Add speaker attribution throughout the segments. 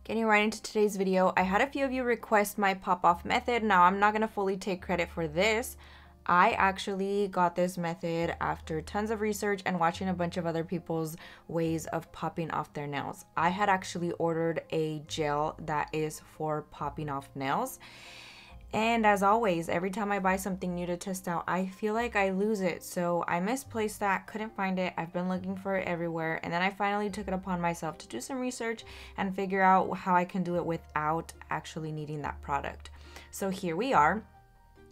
Speaker 1: Getting right into today's video, I had a few of you request my pop-off method. Now, I'm not going to fully take credit for this. I actually got this method after tons of research and watching a bunch of other people's ways of popping off their nails. I had actually ordered a gel that is for popping off nails. And as always, every time I buy something new to test out, I feel like I lose it. So I misplaced that, couldn't find it. I've been looking for it everywhere. And then I finally took it upon myself to do some research and figure out how I can do it without actually needing that product. So here we are.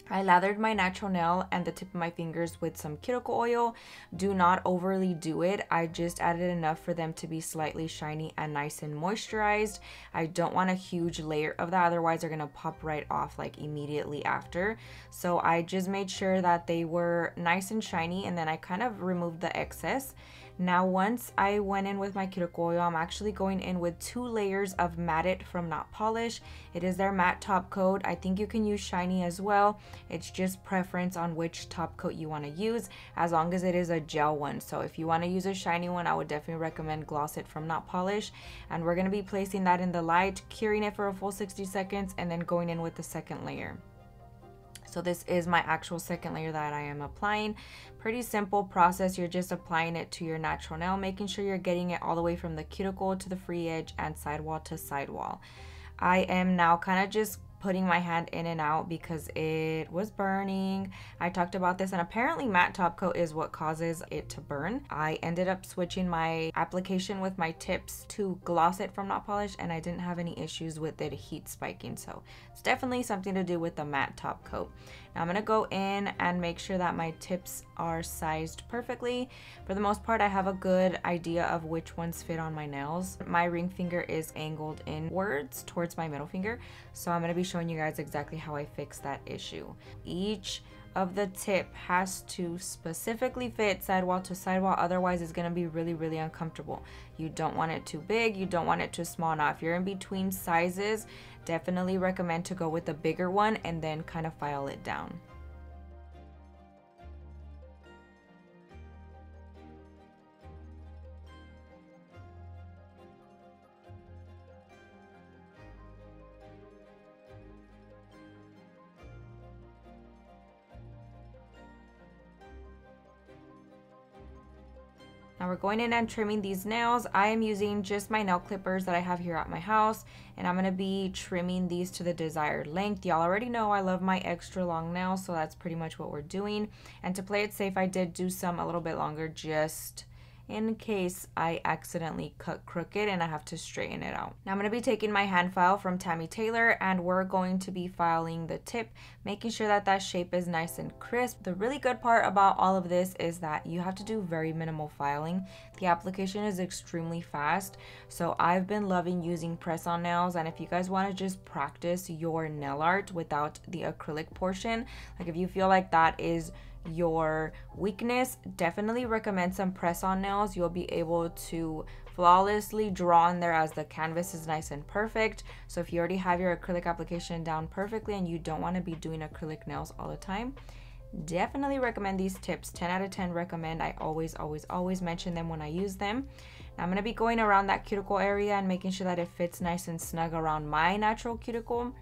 Speaker 1: I lathered my natural nail and the tip of my fingers with some cuticle oil. Do not overly do it. I just added enough for them to be slightly shiny and nice and moisturized. I don't want a huge layer of that, otherwise they're gonna pop right off like immediately after. So I just made sure that they were nice and shiny, and then I kind of removed the excess. Now, once I went in with my cuticle oil, I'm actually going in with 2 layers of Matte from Not Polish. It is their matte top coat. I think you can use shiny as well. It's just preference on which top coat you want to use, as long as it is a gel one. So if you want to use a shiny one, I would definitely recommend Gloss It from Not Polish. And we're going to be placing that in the light, curing it for a full 60 seconds, and then going in with the second layer. So this is my actual second layer that I am applying. Pretty simple process. You're just applying it to your natural nail, making sure you're getting it all the way from the cuticle to the free edge and sidewall to sidewall. I am now kind of just putting my hand in and out because it was burning. I talked about this, and apparently matte top coat is what causes it to burn. I ended up switching my application with my tips to Gloss It from Not Polish, and I didn't have any issues with it heat spiking. So it's definitely something to do with the matte top coat. Now I'm gonna go in and make sure that my tips are sized perfectly. For the most part, I have a good idea of which ones fit on my nails. My ring finger is angled inwards towards my middle finger, so I'm gonna be showing you guys exactly how I fix that issue. Each of the tip has to specifically fit sidewall to sidewall, otherwise it's going to be really uncomfortable. You don't want it too big, you don't want it too small. Now if you're in between sizes, definitely recommend to go with the bigger one and then kind of file it down. Now we're going in and trimming these nails. I am using just my nail clippers that I have here at my house, and I'm gonna be trimming these to the desired length. Y'all already know I love my extra long nails, so that's pretty much what we're doing. And to play it safe, I did do some a little bit longer just in case I accidentally cut crooked and I have to straighten it out. Now I'm going to be taking my hand file from Tammy Taylor, and we're going to be filing the tip, making sure that that shape is nice and crisp. The really good part about all of this is that you have to do very minimal filing. The application is extremely fast, so I've been loving using press-on nails. And if you guys want to just practice your nail art without the acrylic portion, like if you feel like that is your weakness, definitely recommend some press-on nails. You'll be able to flawlessly draw in there as the canvas is nice and perfect. So if you already have your acrylic application down perfectly and you don't want to be doing acrylic nails all the time, definitely recommend these tips. 10 out of 10 recommend. I always mention them when I use them. Now I'm going to be going around that cuticle area and making sure that it fits nice and snug around my natural cuticle.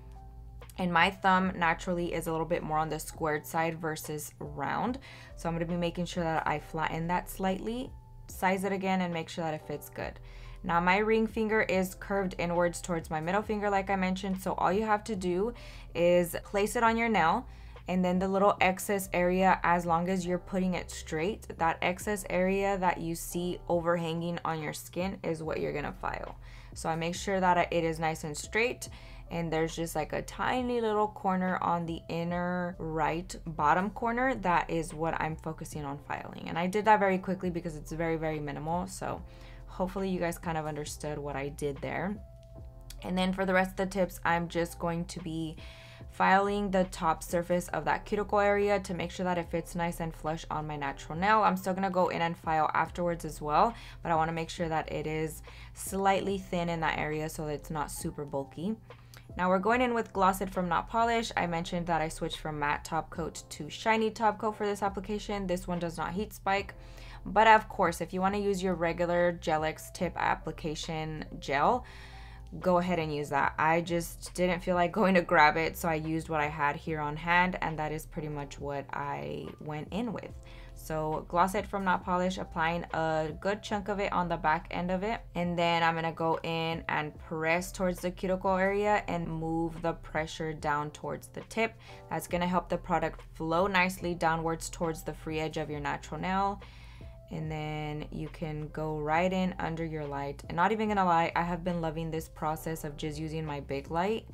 Speaker 1: And my thumb naturally is a little bit more on the squared side versus round. So I'm going to be making sure that I flatten that slightly, size it again, and make sure that it fits good. Now my ring finger is curved inwards towards my middle finger like I mentioned. So all you have to do is place it on your nail, and then the little excess area, as long as you're putting it straight, that excess area that you see overhanging on your skin is what you're going to file. So I make sure that it is nice and straight. And there's just like a tiny little corner on the inner right bottom corner. That is what I'm focusing on filing. And I did that very quickly because it's very minimal. So hopefully you guys kind of understood what I did there. And then for the rest of the tips, I'm just going to be filing the top surface of that cuticle area to make sure that it fits nice and flush on my natural nail. I'm still gonna go in and file afterwards as well, but I wanna make sure that it is slightly thin in that area so that it's not super bulky. Now we're going in with Gloss It from Not Polish. I mentioned that I switched from matte top coat to shiny top coat for this application. This one does not heat spike. But of course, if you want to use your regular Gel-X tip application gel, go ahead and use that. I just didn't feel like going to grab it, so I used what I had here on hand, and that is pretty much what I went in with. So Gloss It from Not Polish, applying a good chunk of it on the back end of it, and then I'm gonna go in and press towards the cuticle area and move the pressure down towards the tip. That's gonna help the product flow nicely downwards towards the free edge of your natural nail. And then you can go right in under your light. And not even gonna lie, I have been loving this process of just using my big light.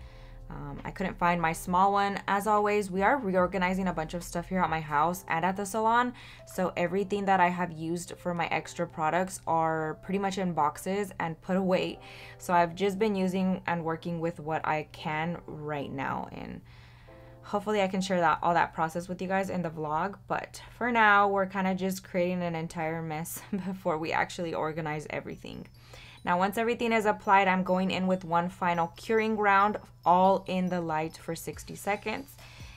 Speaker 1: I couldn't find my small one. As always, we are reorganizing a bunch of stuff here at my house and at the salon. So everything that I have used for my extra products are pretty much in boxes and put away. So I've just been using and working with what I can right now. And hopefully I can share all that process with you guys in the vlog. But for now, we're kind of just creating an entire mess before we actually organize everything. Now, once everything is applied, I'm going in with one final curing round, all in the light for 60 seconds.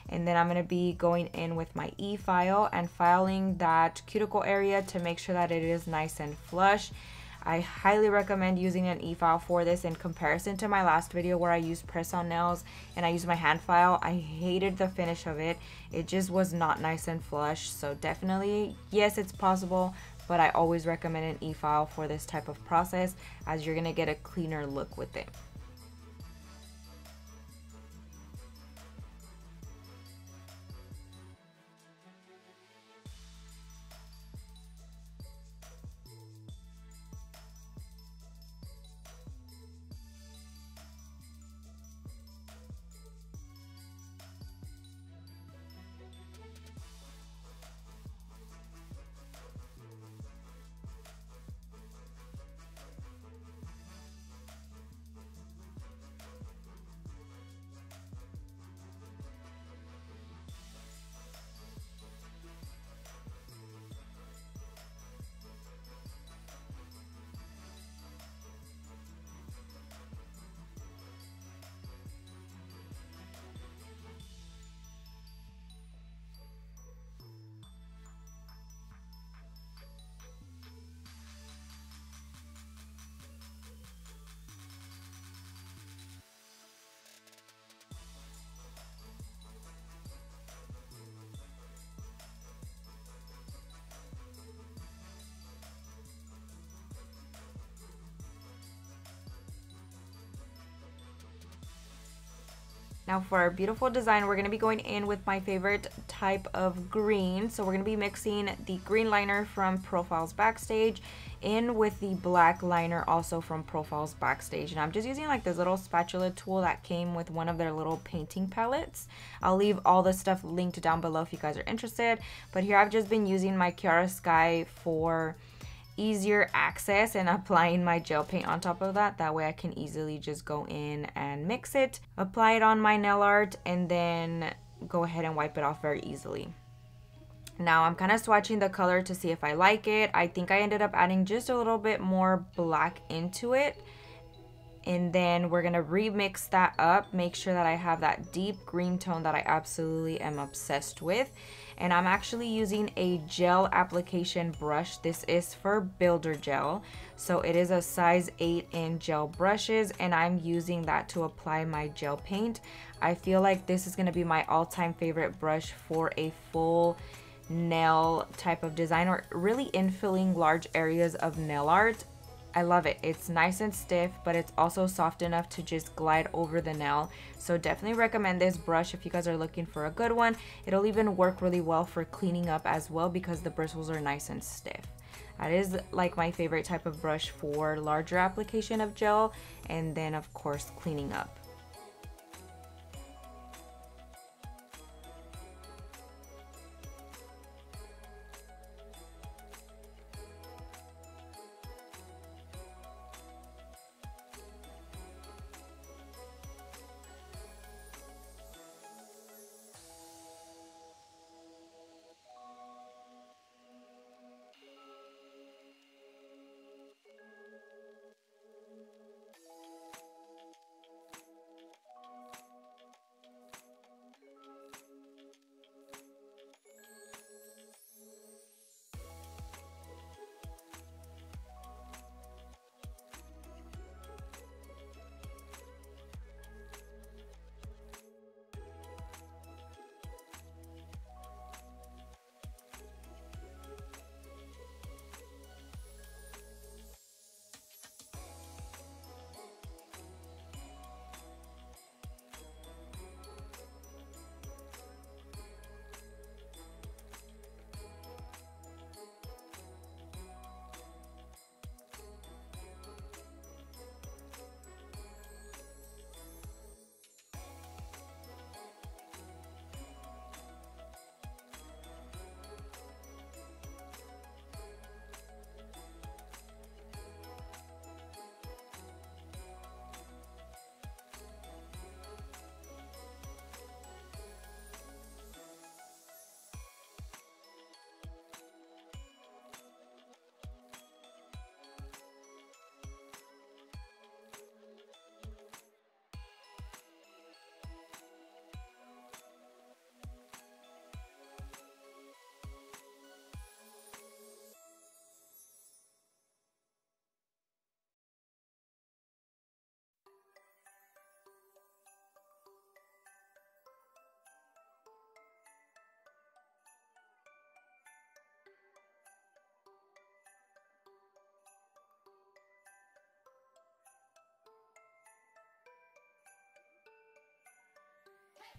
Speaker 1: And then I'm going to be going in with my Efile and filing that cuticle area to make sure that it is nice and flush. I highly recommend using an e-file for this in comparison to my last video where I used press-on nails and I used my hand file. I hated the finish of it. It just was not nice and flush. So definitely, yes, it's possible, but I always recommend an e-file for this type of process as you're gonna get a cleaner look with it. Now for our beautiful design, we're gonna be going in with my favorite type of green. So we're gonna be mixing the green liner from Profiles Backstage in with the black liner also from Profiles Backstage. And I'm just using like this little spatula tool that came with one of their little painting palettes. I'll leave all the stuff linked down below if you guys are interested. But here I've just been using my Kiara Sky for easier access and applying my gel paint on top of that. That way I can easily just go in and mix it, apply it on my nail art, and then go ahead and wipe it off very easily. Now I'm kind of swatching the color to see if I like it. I think I ended up adding just a little bit more black into it. And then we're gonna remix that up, make sure that I have that deep green tone that I absolutely am obsessed with. And I'm actually using a gel application brush. This is for Builder Gel. So it is a size 8 in gel brushes, and I'm using that to apply my gel paint. I feel like this is gonna be my all-time favorite brush for a full nail type of design, or really infilling large areas of nail art. I love it. It's nice and stiff, but it's also soft enough to just glide over the nail. So definitely recommend this brush if you guys are looking for a good one. It'll even work really well for cleaning up as well because the bristles are nice and stiff. That is like my favorite type of brush for larger application of gel, and then of course cleaning up.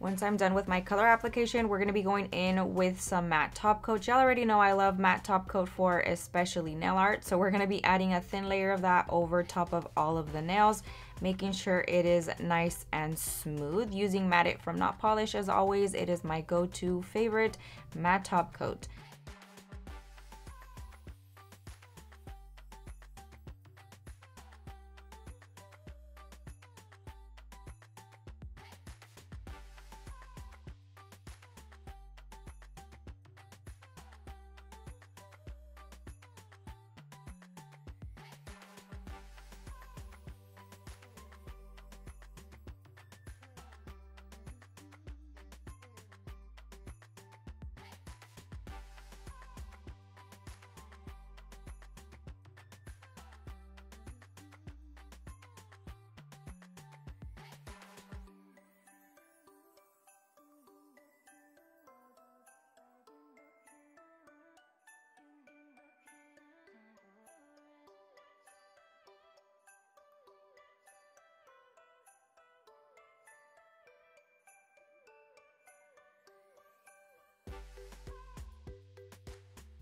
Speaker 1: Once I'm done with my color application, we're going to be going in with some matte top coat. Y'all already know I love matte top coat for especially nail art. So we're going to be adding a thin layer of that over top of all of the nails, making sure it is nice and smooth. Using Matte It from Not Polish as always. It is my go-to favorite matte top coat.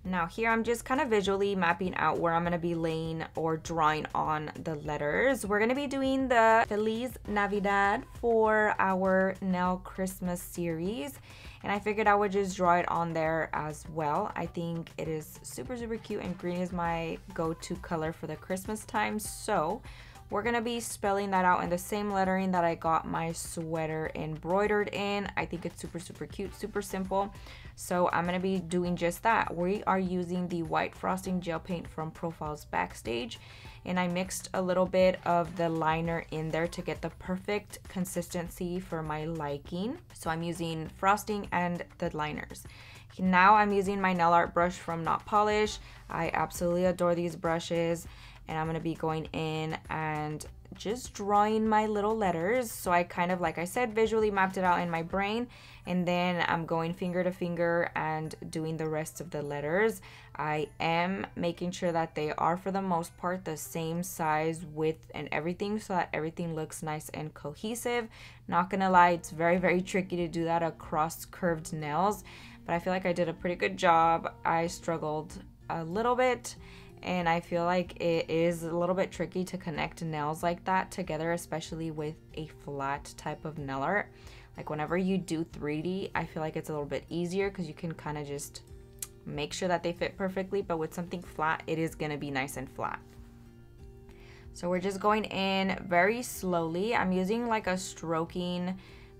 Speaker 1: Now here I'm just kind of visually mapping out where I'm going to be laying or drawing on the letters. We're going to be doing the Feliz NaVEEdad for our nail Christmas series. And I figured I would just draw it on there as well. I think it is super, super cute, and green is my go-to color for the Christmas time. So we're going to be spelling that out in the same lettering that I got my sweater embroidered in. I think it's super, super cute, super simple. So I'm going to be doing just that. We are using the white frosting gel paint from Profiles Backstage. And I mixed a little bit of the liner in there to get the perfect consistency for my liking. So I'm using frosting and the liners. Now I'm using my nail art brush from Not Polish. I absolutely adore these brushes. And I'm going to be going in and just drawing my little letters. So I kind of, like I said, visually mapped it out in my brain. And then I'm going finger to finger and doing the rest of the letters. I am making sure that they are, for the most part, the same size, width, and everything, so that everything looks nice and cohesive. Not gonna lie, it's very, very tricky to do that across curved nails. But I feel like I did a pretty good job. I struggled a little bit. And I feel like it is a little bit tricky to connect nails like that together, especially with a flat type of nail art. Like whenever you do 3D, I feel like it's a little bit easier because you can kind of just make sure that they fit perfectly. But with something flat, it is going to be nice and flat. So we're just going in very slowly. I'm using like a stroking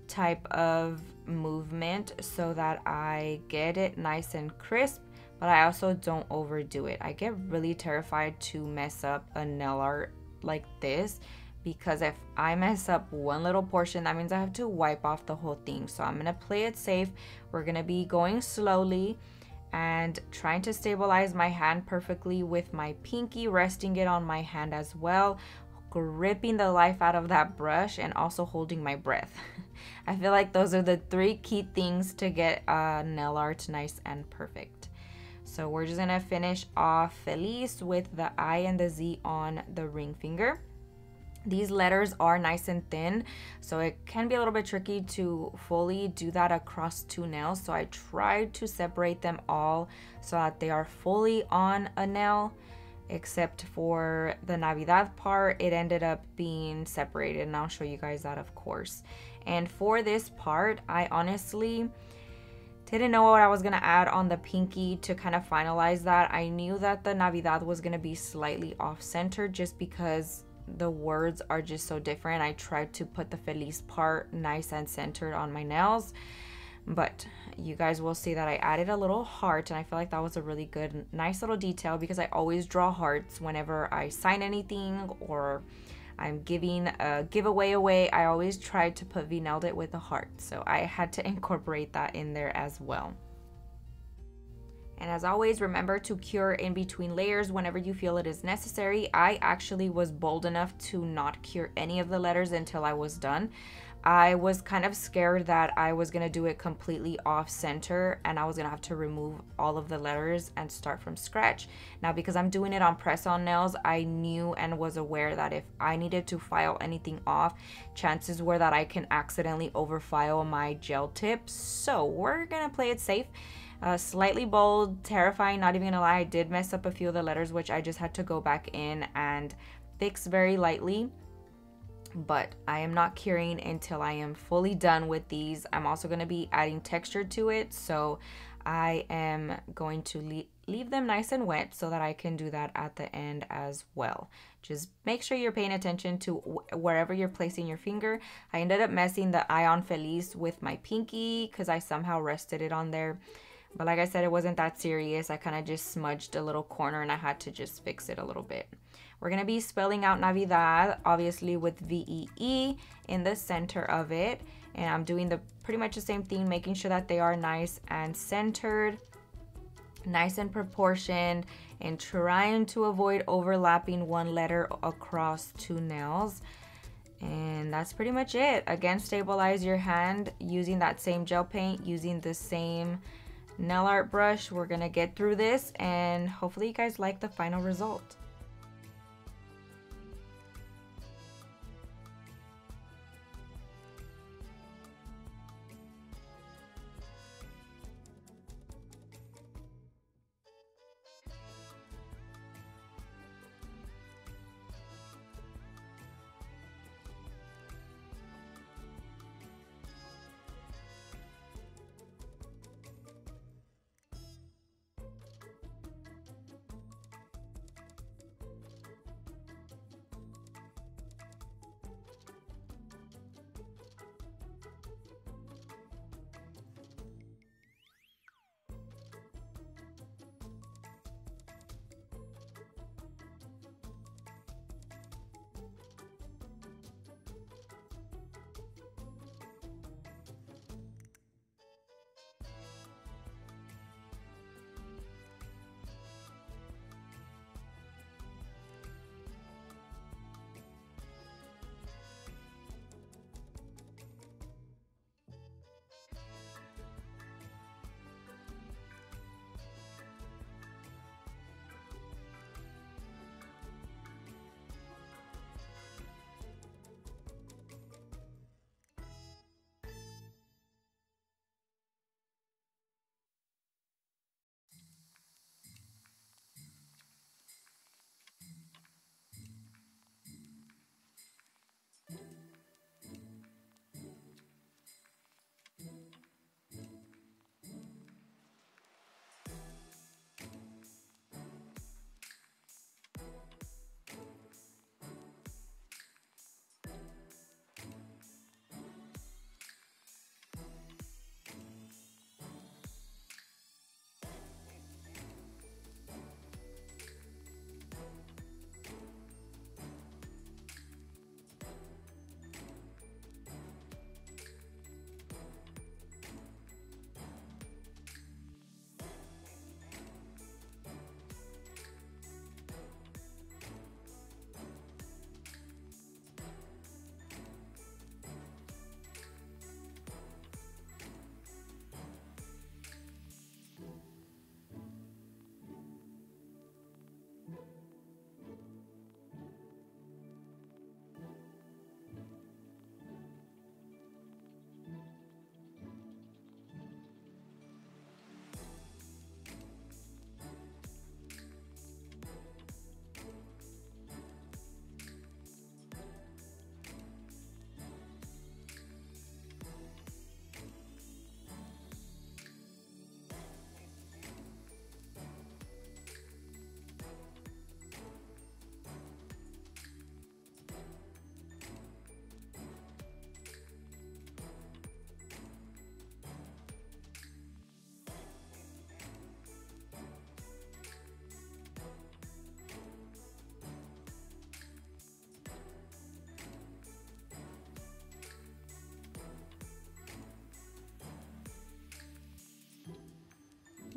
Speaker 1: type of movement so that I get it nice and crisp. But I also don't overdo it. I get really terrified to mess up a nail art like this, because if I mess up one little portion, that means I have to wipe off the whole thing. So I'm gonna play it safe. We're gonna be going slowly and trying to stabilize my hand perfectly with my pinky, resting it on my hand as well, gripping the life out of that brush, and also holding my breath. I feel like those are the 3 key things to get nail art nice and perfect. So we're just gonna finish off Feliz with the I and the Z on the ring finger. These letters are nice and thin, so it can be a little bit tricky to fully do that across 2 nails. So I tried to separate them all so that they are fully on a nail, except for the NaVEEdad part, it ended up being separated, and I'll show you guys that, of course. And for this part, I honestly didn't know what I was gonna add on the pinky to kind of finalize that. I knew that the NaVEEdad was gonna be slightly off-center just because the words are just so different. I tried to put the Feliz part nice and centered on my nails, but you guys will see that I added a little heart, and I feel like that was a really good, nice little detail, because I always draw hearts whenever I sign anything or I'm giving a giveaway away. I always try to put V-nailed it with a heart, so I had to incorporate that in there as well. And as always, remember to cure in between layers whenever you feel it is necessary. I actually was bold enough to not cure any of the letters until I was done. I was kind of scared that I was going to do it completely off center and I was going to have to remove all of the letters and start from scratch. Now, because I'm doing it on press-on nails, I knew and was aware that if I needed to file anything off, chances were that I can accidentally overfile my gel tip. So we're going to play it safe. Slightly bold, terrifying, not even gonna lie. I did mess up a few of the letters, which I just had to go back in and fix very lightly. But I am not curing until I am fully done with these. I'm also going to be adding texture to it, so I am going to leave them nice and wet so that I can do that at the end as well. Just make sure you're paying attention to wherever you're placing your finger. I ended up messing the eye on Feliz with my pinky because I somehow rested it on there. But like I said, it wasn't that serious. I kind of just smudged a little corner and I had to just fix it a little bit. We're going to be spelling out Navidad, obviously with VEE in the center of it. And I'm doing pretty much the same thing, making sure that they are nice and centered, nice and proportioned, and trying to avoid overlapping one letter across two nails. And that's pretty much it. Again, stabilize your hand using that same gel paint, using the same nail art brush. We're gonna get through this and hopefully you guys like the final result.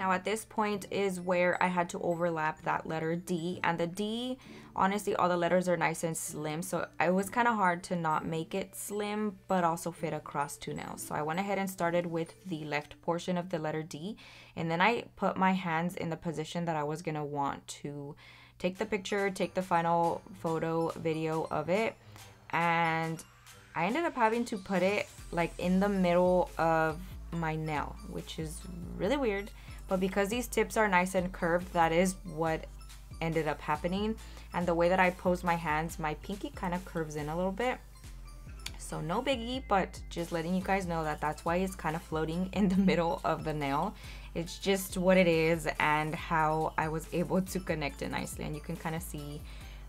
Speaker 1: Now at this point is where I had to overlap that letter D, and the D, honestly, all the letters are nice and slim, so it was kind of hard to not make it slim but also fit across 2 nails. So I went ahead and started with the left portion of the letter D, and then I put my hands in the position that I was gonna want to take the picture, take the final photo video of it, and I ended up having to put it like in the middle of my nail, which is really weird, but because these tips are nice and curved, that is what ended up happening. And the way that I pose my hands, my pinky kind of curves in a little bit, so no biggie, but just letting you guys know that that's why it's kind of floating in the middle of the nail. It's just what it is and how I was able to connect it nicely, and you can kind of see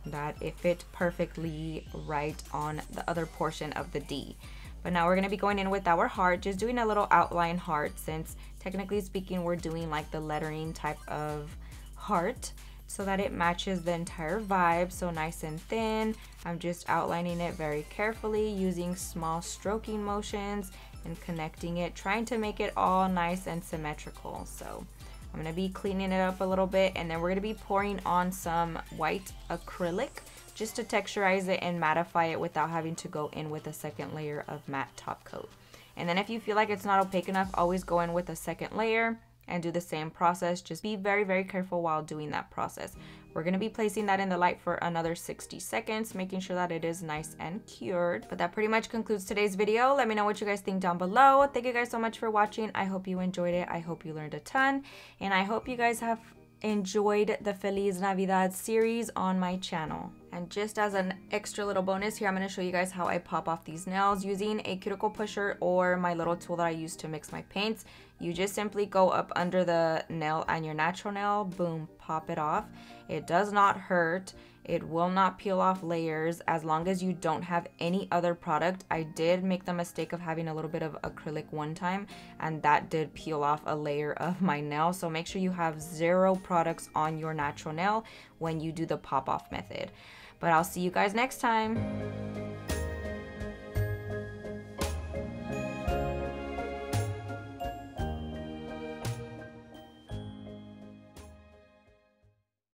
Speaker 1: that it fit perfectly right on the other portion of the D. But now we're going to be going in with our heart, just doing a little outline heart, since technically speaking we're doing like the lettering type of heart, so that it matches the entire vibe. So nice and thin, I'm just outlining it very carefully using small stroking motions and connecting it, trying to make it all nice and symmetrical. So I'm going to be cleaning it up a little bit, and then we're going to be pouring on some white acrylic just to texturize it and mattify it without having to go in with a second layer of matte top coat. And then if you feel like it's not opaque enough, always go in with a second layer and do the same process. Just be very, very careful while doing that process. We're going to be placing that in the light for another 60 seconds, making sure that it is nice and cured. But that pretty much concludes today's video. Let me know what you guys think down below. Thank you guys so much for watching. I hope you enjoyed it. I hope you learned a ton. And I hope you guys have enjoyed the Feliz NaVEEdad series on my channel. And just as an extra little bonus here, I'm going to show you guys how I pop off these nails using a cuticle pusher or my little tool that I use to mix my paints. You just simply go up under the nail and your natural nail, boom, pop it off. It does not hurt. It will not peel off layers as long as you don't have any other product. I did make the mistake of having a little bit of acrylic one time, and that did peel off a layer of my nail. So make sure you have 0 products on your natural nail when you do the pop off method. But I'll see you guys next time.